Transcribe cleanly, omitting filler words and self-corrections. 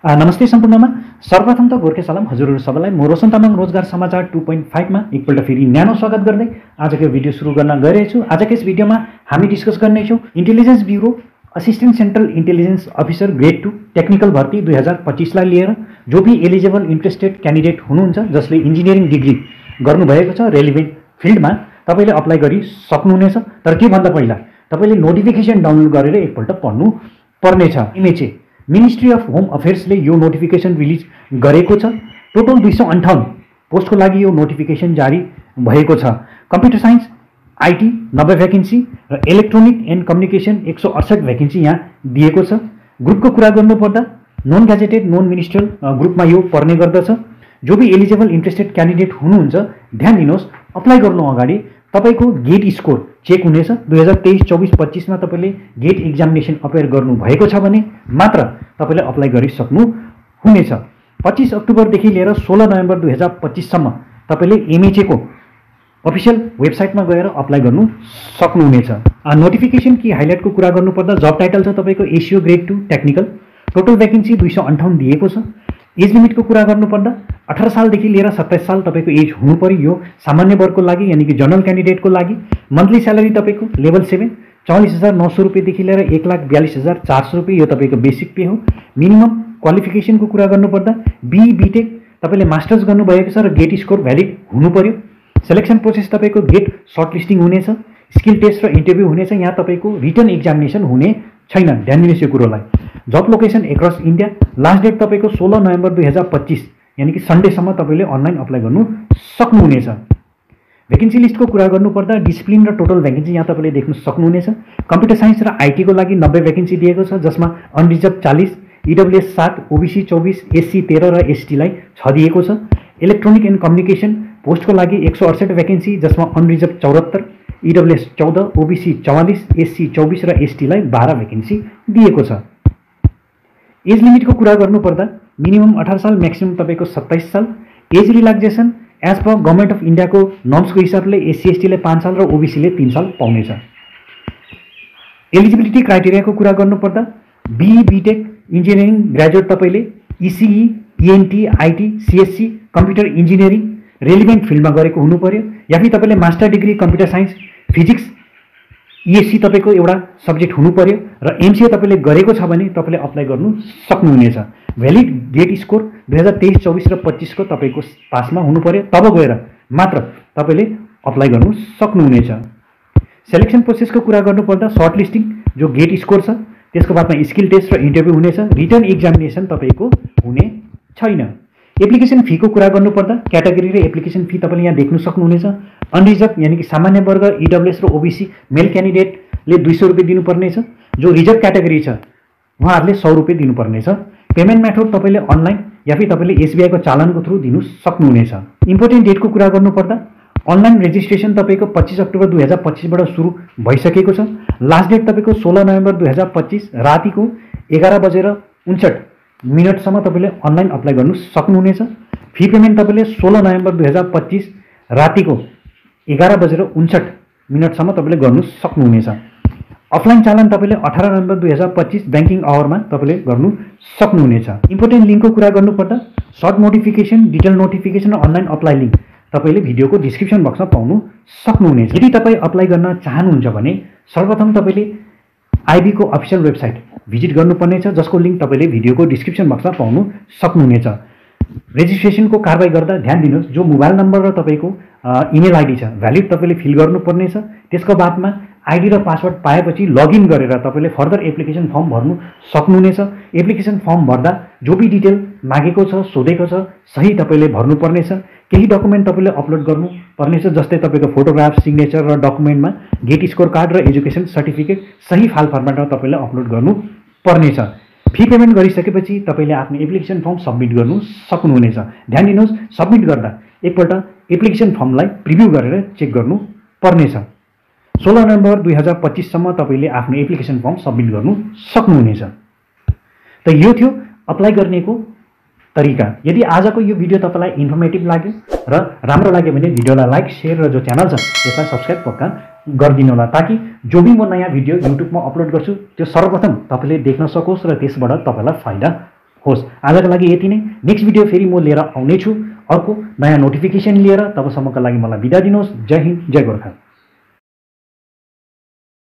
नमस्ते सम्पूर्णमा सर्वप्रथम त गोर्खे सलाम हजुरहरू सबैलाई म रोशन तामाङ रोजगार समाचार 2.5 मा एकपल्ट फेरि न्यानो स्वागत गर्दै आजको भिडियो सुरु गर्न गइरहेछु। आजको यस भिडियोमा हामी डिस्कस गर्नेछौँ intelligence bureau assistant central intelligence officer grade 2 technical भर्ती 2025 लाई लिएर जो भी एलिजिबल इन्ट्रेस्टेड क्यान्डिडेट हुनुहुन्छ जसले इन्जिनियरिङ डिग्री गर्नुभएको छ रेलिभेन्ट फिल्डमा तपाईले अप्लाई गरि सक्नुहुनेछ। तर के भन्दा पहिला तपाईले नोटिफिकेसन डाउनलोड गरेर एकपल्ट पढ्नु पर्नेछ। एमएचए मिनिस्ट्री अफ होम अफेयर्सले यो नोटिफिकेसन रिलिज गरेको छ। टोटल 258 पोस्टको लागि यो नोटिफिकेसन जारी भएको छ। कम्प्युटर साइन्स आईटी 90 भ्याकेन्सी र इलेक्ट्रोनिक एन्ड कम्युनिकेसन 168 भ्याकेन्सी यहाँ दिएको छ। ग्रुपको कुरा गर्नुपर्दा नन ग्याजेटेड नन मिनिस्ट्रियल ग्रुपमा यो पर्ने गर्दछ। जो भी एलिजिबल इन्ट्रेस्टेड क्यान्डिडेट हुनुहुन्छ ध्यान दिनुहोस्, अप्लाई गर्नु अगाडि तपाईको गेट स्कोर चेक हुनेछ। 2023, 24, 25 मा तपाईले गेट एक्जामिनेसन अपियर गर्नु भएको छ भने मात्र तपाईले अप्लाई गरिसक्नु हुनेछ। 25 अक्टोबरदेखि लिएर 16 नोभेम्बर 2025 सम्म तपाईले एमएचए को अफिसियल वेबसाइटमा गएर अप्लाई गर्नु सक्नुहुनेछ। नोटिफिकेसन की हाइलाइटको कुरा गर्नुपर्दा जब टाइटल छ तपाईको SEO grade 2 technical. Total vacancy 258 दिएको छ। एज लिमिटको कुरा गर्नुपर्दा 18 सालदेखि लिएर 27 साल तपाईको एज हुनु पर्यो। यो सामान्य वर्गको लागि यानी कि जनरल क्यान्डिडेटको लागि। मन्थली स्यालेरी तपाईको लेभल 7 44,900 रुपैयाँदेखि लिएर 1,42,400 रुपैयाँ यो तपाईको बेसिक पे हो। मिनिमम क्वालिफिकेसनको कुरा गर्नुपर्दा बीई बीटेक तपाईले मास्टर्स गर्नुभएको छ र गेट स्कोर भ्यालिड हुनु पर्यो। सेलेक्सन प्रोसेस तपाईको गेट सर्टलिस्टिङ हुनेछ, स्किल टेस्ट र इन्टरभ्यू हुनेछ। यहाँ तपाईको रिटन एक्जामिनेसन हुने छैन, ध्यान दिनुहोस् यो कुरोलाई। जब location across India. Last date तपाईको 16 नोभेम्बर 2025 यानी कि सन्डेसम्म तपाईले अनलाइन अप्लाई गर्नु सक्नुहुनेछ। भ्याकेन्सी लिस्टको कुरा गर्नुपर्दा डिसिप्लिन र टोटल भ्याकेन्सी यहाँ तपाईले देख्न सक्नुहुनेछ। कम्प्युटर साइन्स र आईटी को लागि 90 भ्याकेन्सी दिएको छ जसमा अनरिजर्भ 40, ईडब्ल्यूएस 7, ओबीसी 24, एससी 13 र एसटी लाई 6 दिएको छ। इलेक्ट्रोनिक एन्ड कम्युनिकेसन पोस्टको लागि 168 भ्याकेन्सी जसमा अनरिजर्भ 74, ईडब्ल्यूएस 14, ओबीसी 44, एससी 24 र एसटी लाई 12 भ्याकेन्सी दिएको छ। एज लिमिटको कुरा गर्नुपर्दा मिनिमम 18 साल, म्याक्सिमम तपाईको 27 साल। Age relaxation as per government of इन्डियाको नर्म्सको हिसाबले एससी एसटीले 5 साल र ओबीसीले 3 साल पाउनेछ। एलिजिबिलिटी क्राइटेरियाको कुरा गर्नुपर्दा बीई बीटेक इन्जिनियरिङ ग्रेजुएट तपाईले ECE, ENT, IT, CSC, computer engineering relevant फिल्डमा गरेको हुनु पर्यो। या फिर तपाईले master degree computer science physics ESC तपाईको एउटा सब्जेक्ट हुनु पर्यो र एमसीए तपाईले गरेको छ भने तपाईले अप्लाई गर्नु सक्नुहुनेछ। भ्यालिड गेट स्कोर 2023, 24 र 25 को तपाईको पासमा हुनु पर्यो, तब गएर मात्र तपाईले अप्लाई गर्नु सक्नुहुनेछ। सेलेक्सन प्रोसेसको कुरा गर्नुपर्दा सर्ट लिस्टिङ जो गेट स्कोर छ त्यसको बादमा स्किल टेस्ट र इन्टरभ्यू हुनेछ। रिटन एक्जामिनेसन तपाईको हुने छैन। एप्लिकेसन फीको कुरा गर्नुपर्दा क्याटेगोरी र एप्लिकेसन फी तपाईले यहाँ देख्न सक्नुहुनेछ। अनरिजर्भ यानी कि सामान्य वर्ग ईडब्ल्यूएस र ओबीसी मेल क्यान्डिडेटले 200 रुपैयाँ दिनुपर्नेछ। जो रिजर्भ क्याटेगोरी छ उहाँहरूले 100 रुपैयाँ दिनुपर्नेछ। पेमेन्ट मेथड तपाईले अनलाइन या फिर तपाईले एसबीआई को चालानको थ्रु दिनु सक्नुहुनेछ। इम्पोर्टेन्ट डेटको कुरा गर्नुपर्दा अनलाइन रेजिस्ट्रेसन तपाईको 25 अक्टोबर 2025 बाट सुरु भइसकेको छ। लास्ट डेट तपाईको 16 नोभेम्बर 2025 रातिको 11:59 सम्म तपाईले अनलाइन अप्लाई गर्नु सक्नुहुनेछ। फी पेमेन्ट तपाईले 16 नोभेम्बर 2025 रातिको 11:59 सम्म तपाईले गर्नु सक्नुहुनेछ। अफलाइन चालान तपाईले 18 नोभेम्बर 2025 ब्याङ्किङ आवरमा तपाईले गर्नु सक्नुहुनेछ। इम्पोर्टेन्ट लिङ्कको कुरा गर्नुपर्दा सर्ट नोटिफिकेसन, डिटेल नोटिफिकेसन र अनलाइन अप्लाई लिङ्क तपाईले भिडियोको डिस्क्रिप्सन बक्समा पाउनु सक्नुहुनेछ। यदि तपाई अप्लाई गर्न चाहनुहुन्छ भने सर्वप्रथम तपाईले आईबी को अफिसियल वेबसाइट भिजिट गर्नुपर्नेछ जसको लिङ्क तपाईले भिडियोको डिस्क्रिप्सन बक्समा पाउनु सक्नुहुनेछ। रेजिस्ट्रेसनको कारबाही गर्दा ध्यान दिनुहोस्, जो मोबाइल नम्बर र तपाईको इमेल आईडी छ भ्यालिड तपाईले फिल गर्नुपर्नेछ। त्यसको बादमा आईडी र पासवर्ड पाएपछि लगइन गरेर तपाईले फर्दर एप्लिकेसन फर्म भर्नु सक्नुहुनेछ। एप्लिकेसन फर्म भर्दा जो भी डिटेल मागेको छ सोधेको छ सही तपाईले भर्नुपर्नेछ। केही डकुमेन्ट तपाईले अपलोड गर्नुपर्नेछ जस्तै तपाईको फोटोग्राफ, सिग्नेचर र डकुमेन्टमा गेट स्कोर कार्ड र एजुकेसन सर्टिफिकेट सही फाइल फर्मेटमा तपाईले अपलोड गर्नु पर्नेछ। फी पेमेन्ट गरिसकेपछि तपाईले आफ्नो एप्लिकेसन फर्म सबमिट गर्नु सक्नुहुनेछ। ध्यान दिनुहोस्, सबमिट गर्दा एकपल्ट एप्लिकेसन फर्मलाई प्रिभ्यू गरेर चेक गर्नु पर्नेछ। 16 नोभेम्बर 2025 सम्म तपाईले आफ्नो एप्लिकेसन फर्म सबमिट गर्नु सक्नुहुनेछ। त यो थियो अप्लाई गर्नेको तरिका। यदि आजको यो भिडियो तपाईलाई इन्फर्मेटिभ लाग्यो र राम्रो लाग्यो भने भिडियोलाई लाइक, शेयर र जो च्यानल छ त्यसलाई सब्स्क्राइब पक्का गरिदिनु होला ताकि जो भी म नयाँ भिडियो युट्युबमा अपलोड गर्छु त्यो सर्वप्रथम तपाईले देख्न सकोस् र त्यसबाट तपाईलाई फाइदा होस्, आजको लागि यति नै। नेक्स्ट भिडियो फेरि म लिएर आउनेछु अर्को नयाँ नोटिफिकेसन लिएर। तबसम्मको लागि मलाई बिदा दिनुहोस्। जय हिन्द, जय गोर्खा।